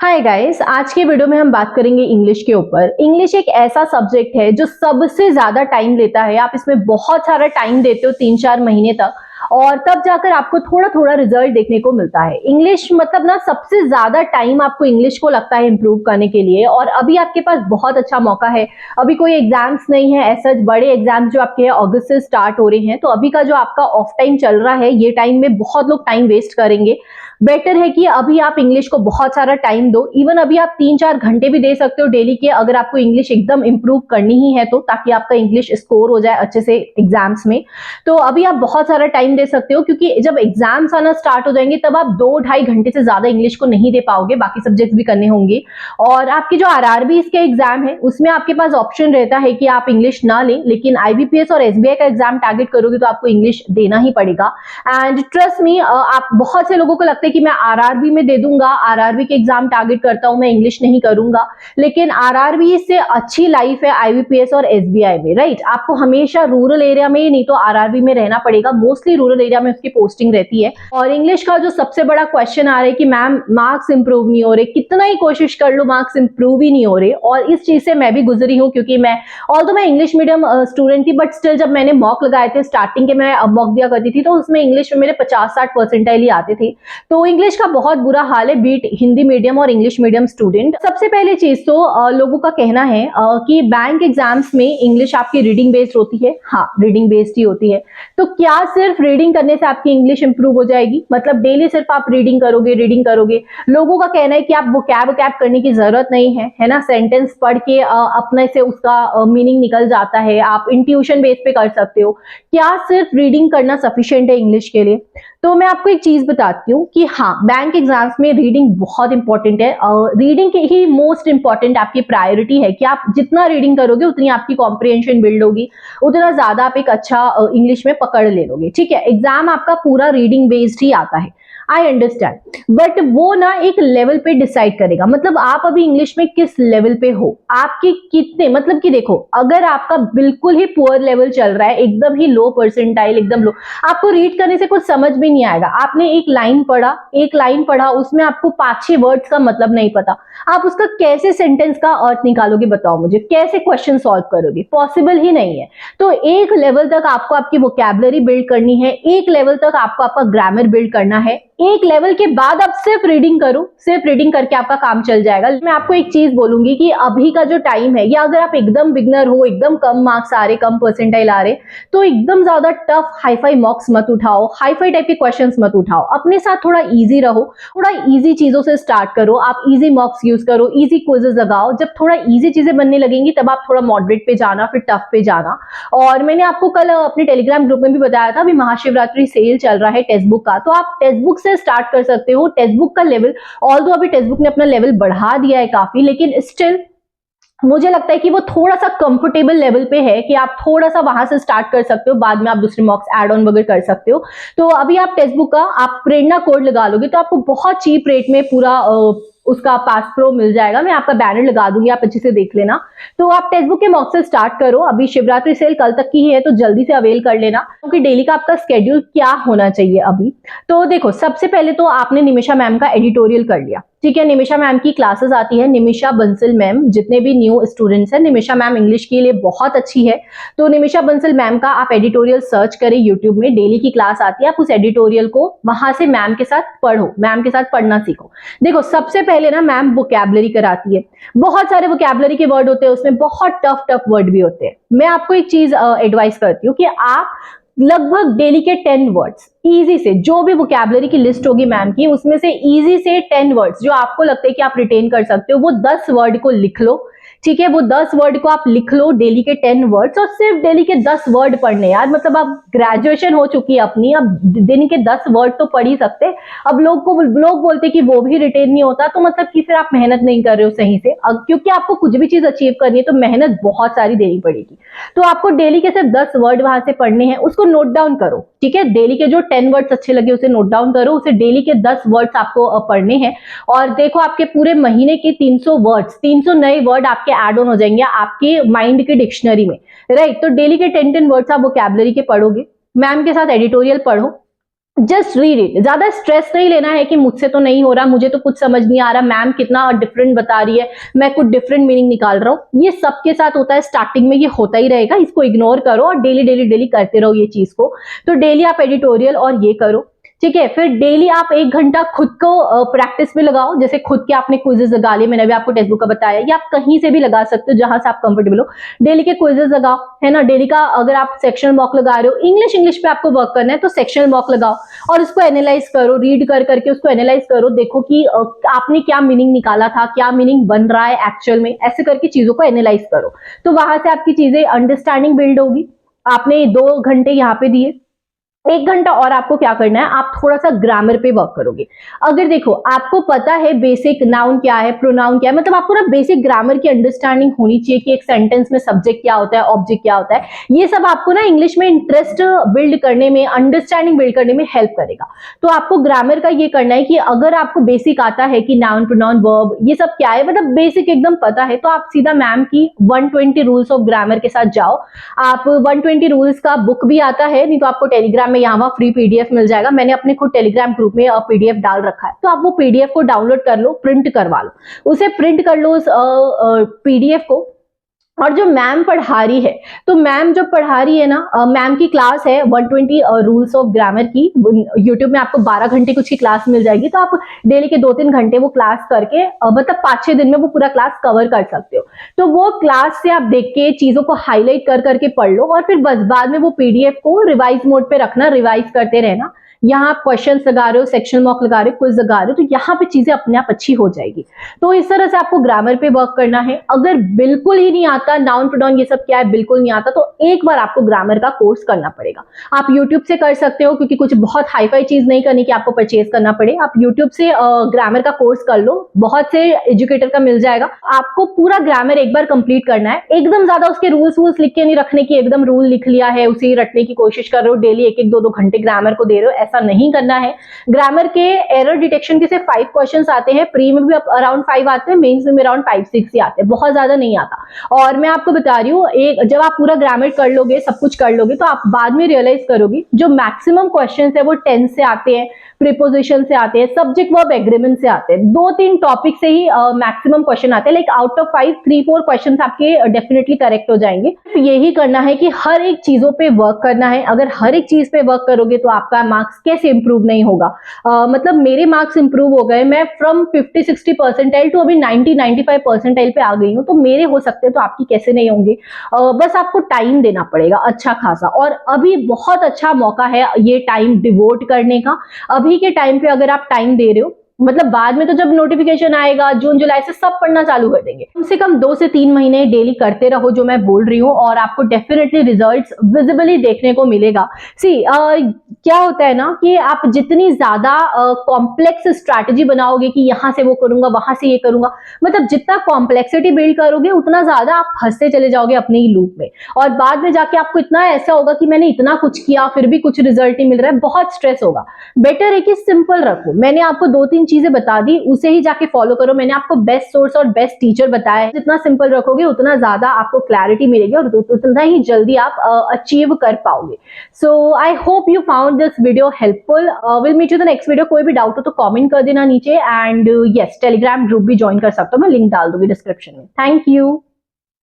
Hi guys, आज के video में हम बात करेंगे इंग्लिश के ऊपर। इंग्लिश एक ऐसा सब्जेक्ट है जो सबसे ज्यादा टाइम लेता है। आप इसमें बहुत सारा टाइम देते हो 3-4 महीने तक, और तब जाकर आपको थोड़ा थोड़ा रिजल्ट देखने को मिलता है। इंग्लिश मतलब ना सबसे ज्यादा टाइम आपको इंग्लिश को लगता है इंप्रूव करने के लिए, और अभी आपके पास बहुत अच्छा मौका है। अभी कोई एग्जाम्स नहीं है ऐसा, बड़े एग्जाम्स जो आपके अगस्त से स्टार्ट हो रहे हैं, तो अभी का जो आपका ऑफ टाइम चल रहा है, ये टाइम में बहुत लोग टाइम वेस्ट करेंगे। बेटर है कि अभी आप इंग्लिश को बहुत सारा टाइम दो। इवन अभी आप 3-4 घंटे भी दे सकते हो डेली के, अगर आपको इंग्लिश एकदम इंप्रूव करनी ही है तो, ताकि आपका इंग्लिश स्कोर हो जाए अच्छे से एग्जाम्स में। तो अभी आप बहुत सारा टाइम दे सकते हो, क्योंकि जब एग्जाम्स आना स्टार्ट हो जाएंगे तब आप 2-2.5 घंटे से ज्यादा इंग्लिश को नहीं दे पाओगे, बाकी सब्जेक्ट्स भी करने होंगे। और आपकी जो आरआरबी इसके एग्जाम है, उसमें आपके पास ऑप्शन रहता है कि आप इंग्लिश ना लें, लेकिन आईबीपीएस और एसबीआई का एग्जाम टारगेट करोगे तो आपको इंग्लिश देना ही पड़ेगा। एंड ट्रस्ट मी, आप बहुत से लोगों को लगता है कि मैं आरआरबी में दे दूंगा, आरआरबी के एग्जाम टारगेट करता हूं, मैं इंग्लिश नहीं करूंगा। लेकिन आरआरबी से अच्छी लाइफ है आईबीपीएस और एसबीआई में, राइट। आपको हमेशा रूरल एरिया में ही नहीं तो आरआरबी में रहना पड़ेगा। मोस्टली रूरल एरिया में उसकी पोस्टिंग रहती है। और इंग्लिश का जो सबसे बड़ा क्वेश्चन आ रहा है कि मैम मार्क्स इंप्रूव नहीं हो रहे, कितना ही कोशिश कर लो मार्क्स इंप्रूव ही नहीं हो रहे। और इस चीज से मैं भी गुजरी हूँ, क्योंकि मैं इंग्लिश मीडियम स्टूडेंट थी, बट स्टिल जब मैंने मॉक लगाए थे स्टार्टिंग के, मैं मॉक दिया करती थी, तो उसमें इंग्लिश में मेरे 50-60 परसेंटाइल ही आते थे। तो इंग्लिश का बहुत बुरा हाल है, बीट हिंदी मीडियम और इंग्लिश मीडियम स्टूडेंट। सबसे पहले चीज तो लोगों का कहना है कि बैंक एग्जाम्स में इंग्लिश आपकी रीडिंग बेस्ड होती है। हाँ, रीडिंग बेस्ड ही होती है। तो क्या सिर्फ रीडिंग करने से आपकी इंग्लिश इंप्रूव हो जाएगी? मतलब डेली सिर्फ आप रीडिंग करोगे? लोगों का कहना है कि आप वोकैब करने की जरूरत नहीं है ना। सेंटेंस पढ़ के अपने से उसका मीनिंग निकल जाता है, आप इंट्यूशन बेस पे कर सकते हो। क्या सिर्फ रीडिंग करना सफिशिएंट है इंग्लिश के लिए? तो मैं आपको एक चीज बताती हूँ कि हाँ, बैंक एग्जाम्स में रीडिंग बहुत इंपॉर्टेंट है। रीडिंग की ही मोस्ट इंपॉर्टेंट आपकी प्रायोरिटी है कि आप जितना रीडिंग करोगे उतनी आपकी कॉम्प्रिहेंशन बिल्ड होगी, उतना ज्यादा आप एक अच्छा इंग्लिश में पकड़ ले लोगे। ठीक है, एग्जाम आपका पूरा रीडिंग बेस्ड ही आता है, आई अंडरस्टैंड, बट वो ना एक लेवल पे डिसाइड करेगा। मतलब आप अभी इंग्लिश में किस लेवल पे हो, आपके कितने, मतलब कि देखो, अगर आपका बिल्कुल ही पुअर लेवल चल रहा है, एकदम ही लो परसेंटाइल, एकदम लो, आपको रीड करने से कुछ समझ भी नहीं आएगा। आपने एक लाइन पढ़ा, उसमें आपको 5-6 वर्ड्स का मतलब नहीं पता, आप उसका कैसे सेंटेंस का अर्थ निकालोगे? बताओ मुझे, कैसे क्वेश्चन सॉल्व करोगे? पॉसिबल ही नहीं है। तो एक लेवल तक आपको आपकी वोकैबुलरी बिल्ड करनी है, एक लेवल तक आपको आपका ग्रामर बिल्ड करना है, एक लेवल के बाद आप सिर्फ रीडिंग करो, सिर्फ रीडिंग करके आपका काम चल जाएगा। मैं आपको एक चीज बोलूंगी कि अभी का जो टाइम है, या अगर आप एकदम बिगनर हो, एकदम कम मार्क्स आ रहे, कम परसेंटाइल आ रहे, तो एकदम ज्यादा टफ हाईफाई मॉक्स मत उठाओ, हाईफाई टाइप के क्वेश्चंस मत उठाओ। अपने साथ थोड़ा इजी रहो, थोड़ा इजी चीजों से स्टार्ट करो। आप इजी मॉक्स यूज करो, इजी क्विजेस लगाओ। जब थोड़ा इजी चीजें बनने लगेंगी तब आप थोड़ा मॉडरेट पे जाना, फिर टफ पे जाना। और मैंने आपको कल अपने टेलीग्राम ग्रुप में भी बताया था, अभी महाशिवरात्रि सेल चल रहा है टेक्स्ट बुक का, तो आप टेक्स्ट बुक से स्टार्ट कर सकते हो। टेक्स्ट बुक का लेवल, ऑल्दो अभी टेक्स्ट बुक ने अपना लेवल बढ़ा दिया है काफी, लेकिन स्टिल मुझे लगता है कि वो थोड़ा सा कंफर्टेबल लेवल पे है कि आप थोड़ा सा वहां से स्टार्ट कर सकते हो, बाद में आप दूसरे मॉक्स ऐड ऑन वगैरह कर सकते हो। तो अभी आप टेक्स्ट बुक का आप प्रेरणा कोड लगा लोगे तो आपको बहुत चीप रेट में पूरा उसका पास प्रो मिल जाएगा। मैं आपका बैनर लगा दूंगी, आप अच्छे से देख लेना। तो आप टेक्स्ट बुक के मॉक से स्टार्ट करो। अभी शिवरात्रि सेल कल तक की है, तो जल्दी से अवेल कर लेना, क्योंकि डेली का आपका स्केड्यूल क्या होना चाहिए अभी। तो देखो, सबसे पहले तो आपने निमिषा मैम का एडिटोरियल कर लिया, ठीक है। निमिषा मैम की क्लासेस आती है, निमिषा बंसल मैम। जितने भी न्यू स्टूडेंट्स हैं, निमिषा मैम इंग्लिश के लिए बहुत अच्छी है, तो निमिषा बंसल मैम का आप एडिटोरियल सर्च करें यूट्यूब में, डेली की क्लास आती है। आप उस एडिटोरियल को वहां से मैम के साथ पढ़ो, मैम के साथ पढ़ना सीखो। देखो, सबसे पहले ना मैम वोकैबुलरी कराती है, बहुत सारे वोकैबुलरी के वर्ड होते हैं उसमें, बहुत टफ वर्ड भी होते हैं। मैं आपको एक चीज एडवाइस करती हूँ कि आप लगभग डेली के 10 वर्ड्स इजी से, जो भी वोकैबुलरी की लिस्ट होगी मैम की, उसमें से इजी से 10 वर्ड्स जो आपको लगता है कि आप रिटेन कर सकते हो, वो 10 वर्ड को लिख लो, ठीक है। वो 10 वर्ड को आप लिख लो, डेली के 10 वर्ड्स, और सिर्फ डेली के 10 वर्ड पढ़ने। यार मतलब अब ग्रेजुएशन हो चुकी है अपनी, अब दिन के 10 वर्ड तो पढ़ ही सकते। अब लोग बोलते कि वो भी रिटेन नहीं होता, तो मतलब कि फिर आप मेहनत नहीं कर रहे हो सही से। क्योंकि आपको कुछ भी चीज अचीव करनी है तो मेहनत बहुत सारी देनी पड़ेगी। तो आपको डेली के सिर्फ 10 वर्ड वहां से पढ़ने हैं, उसको नोट डाउन करो, ठीक है। डेली के जो 10 वर्ड्स अच्छे लगे उसे नोट डाउन करो, उसे डेली के 10 वर्ड्स आपको पढ़ने हैं। और देखो, आपके पूरे महीने के 300 वर्ड्स, 300 नए वर्ड आपके ऐड ऑन हो जाएंगे आपके माइंड की डिक्शनरी में, राइट। तो डेली के 10-10 वर्ड्स आप वोकैबुलरी के पढ़ोगे, मैम के साथ एडिटोरियल पढ़ो, जस्ट रीड इट। ज्यादा स्ट्रेस नहीं लेना है कि मुझसे तो नहीं हो रहा, मुझे तो कुछ समझ नहीं आ रहा, मैम कितना डिफरेंट बता रही है, मैं कुछ डिफरेंट मीनिंग निकाल रहा हूँ। ये सबके साथ होता है, स्टार्टिंग में ये होता ही रहेगा, इसको इग्नोर करो और डेली डेली डेली करते रहो ये चीज को। तो डेली आप एडिटोरियल और ये करो, ठीक है। फिर डेली आप 1 घंटा खुद को प्रैक्टिस में लगाओ, जैसे खुद के आपने क्विजेस लगा लिए, मैंने अभी आपको टेक्स्ट बुक का बताया, या आप कहीं से भी लगा सकते हो जहां से आप कंफर्टेबल हो। डेली के क्विजेस लगाओ, है ना। डेली का अगर आप सेक्शनल मॉक लगा रहे हो, इंग्लिश पे आपको वर्क करना है तो सेक्शनल मॉक लगाओ और उसको एनालाइज करो, रीड कर करके उसको एनालाइज करो, देखो कि आपने क्या मीनिंग निकाला था, क्या मीनिंग बन रहा है एक्चुअल में, ऐसे करके चीजों को एनालाइज करो। तो वहां से आपकी चीजें अंडरस्टैंडिंग बिल्ड होगी। आपने 2 घंटे यहाँ पे दिए, 1 घंटा और आपको क्या करना है, आप थोड़ा सा ग्रामर पे वर्क करोगे। अगर देखो आपको पता है बेसिक नाउन क्या है, प्रोनाउन क्या है, मतलब आपको ना बेसिक ग्रामर की अंडरस्टैंडिंग होनी चाहिए कि एक सेंटेंस में सब्जेक्ट क्या होता है, ऑब्जेक्ट क्या होता है। ये सब आपको ना इंग्लिश में इंटरेस्ट बिल्ड करने में, अंडरस्टैंडिंग बिल्ड करने में हेल्प करेगा। तो आपको ग्रामर का ये करना है कि अगर आपको बेसिक आता है कि नाउन, प्रोनाउन, वर्ब ये सब क्या है, मतलब बेसिक एकदम पता है, तो आप सीधा मैम की 120 रूल्स ऑफ ग्रामर के साथ जाओ। आप 120 रूल्स का बुक भी आता है, नहीं तो आपको टेलीग्राम में यहाँ फ्री पीडीएफ मिल जाएगा। मैंने अपने खुद टेलीग्राम ग्रुप में पीडीएफ डाल रखा है, तो आप वो पीडीएफ को डाउनलोड कर लो, प्रिंट करवा लो, उसे प्रिंट कर लो उस पीडीएफ को। और जो मैम पढ़ा रही है, तो मैम जो पढ़ा रही है ना, मैम की क्लास है 120 रूल्स ऑफ ग्रामर की, यूट्यूब में आपको 12 घंटे कुछ की क्लास मिल जाएगी। तो आप डेली के 2-3 घंटे वो क्लास करके मतलब 5-6 दिन में वो पूरा क्लास कवर कर सकते हो। तो वो क्लास से आप देख के चीजों को हाईलाइट कर करके पढ़ लो और फिर बस बाद में वो पीडीएफ को रिवाइज मोड पे रखना, रिवाइज करते रहना। यहाँ आप क्वेश्चन लगा रहे हो, सेक्शन मॉक लगा रहे हो, क्विज लगा रहे हो, तो यहाँ पे चीजें अपने आप अच्छी हो जाएगी। तो इस तरह से आपको ग्रामर पे वर्क करना है। अगर बिल्कुल ही नहीं आता, नाउन प्रोनाउन ये सब क्या है बिल्कुल नहीं आता, तो एक बार आपको ग्रामर का कोर्स करना पड़ेगा। आप यूट्यूब से कर सकते हो, क्योंकि कुछ बहुत हाईफाई चीज नहीं करनी कि आपको परचेज करना पड़े। आप यूट्यूब से ग्रामर का कोर्स कर लो, बहुत से एजुकेटर का मिल जाएगा। आपको पूरा ग्रामर एक बार कंप्लीट करना है, एकदम ज्यादा उसके रूल्स वूल्स लिख के नहीं रखने की, एकदम रूल लिख लिया है उसे ही रटने की कोशिश कर रहे हो, डेली 1-1, 2-2 घंटे ग्रामर को दे रहे हो, ऐसा नहीं करना है। ग्रामर के एरर डिटेक्शन के सिर्फ 5 क्वेश्चंस आते हैं, प्री में भी अराउंड 5 आते हैं, मेंस में अराउंड 5-6 ही आते हैं, बहुत ज्यादा नहीं आता। और मैं आपको बता रही हूँ, एक जब आप पूरा ग्रामर कर लोगे, सब कुछ कर लोगे, तो आप बाद में रियलाइज करोगे जो मैक्सिमम क्वेश्चंस है वो टेंस से आते हैं, प्रीपोजिशन से आते हैं, सब्जेक्ट वर्ब एग्रीमेंट से आते हैं, 2-3 टॉपिक से ही मैक्सिमम क्वेश्चन आते हैं। लाइक आउट ऑफ 5 3-4 क्वेश्चन आपके डेफिनेटली करेक्ट हो जाएंगे। तो यही करना है कि हर एक चीजों पे वर्क करना है। अगर हर एक चीज पे वर्क करोगे तो आपका मार्क्स कैसे इंप्रूव नहीं होगा। मतलब मेरे मार्क्स इंप्रूव हो गए, मैं फ्रॉम 50-60 परसेंटाइल टू अभी 90-95 परसेंटाइल पे आ गई हूँ। तो मेरे हो सकते हैं तो आपकी कैसे नहीं होंगे। बस आपको टाइम देना पड़ेगा अच्छा खासा, और अभी बहुत अच्छा मौका है ये टाइम डिवोट करने का। अभी के टाइम पे अगर आप टाइम दे रहे हो, मतलब बाद में तो जब नोटिफिकेशन आएगा जून जुलाई से सब पढ़ना चालू कर देंगे। कम से कम 2 से 3 महीने डेली करते रहो जो मैं बोल रही हूँ, और आपको डेफिनेटली रिजल्ट्स विजिबली देखने को मिलेगा। क्या होता है ना कि आप जितनी ज्यादा कॉम्प्लेक्स स्ट्रैटेजी बनाओगे कि यहां से वो करूंगा, वहां से ये करूंगा, मतलब जितना कॉम्प्लेक्सिटी बिल्ड करोगे उतना ज्यादा आप फंसते चले जाओगे अपने ही लूप में, और बाद में जाके आपको इतना ऐसा होगा कि मैंने इतना कुछ किया फिर भी कुछ रिजल्ट नहीं मिल रहा है, बहुत स्ट्रेस होगा। बेटर है कि सिंपल रखो। मैंने आपको 2-3 चीजें बता दी, उसे ही जाके फॉलो करो। मैंने आपको बेस्ट सोर्स और बेस्ट टीचर बताया है। जितना सिंपल रखोगे उतना ज्यादा आपको क्लैरिटी मिलेगी और उतना ही जल्दी आप अचीव कर पाओगे। So I hope you found this video helpful. Will meet you the next video. कोई भी डाउट हो तो कमेंट कर देना नीचे, एंड यस टेलीग्राम ग्रुप भी ज्वाइन कर सकते हो, मैं लिंक डाल दूंगी डिस्क्रिप्शन में। Thank you.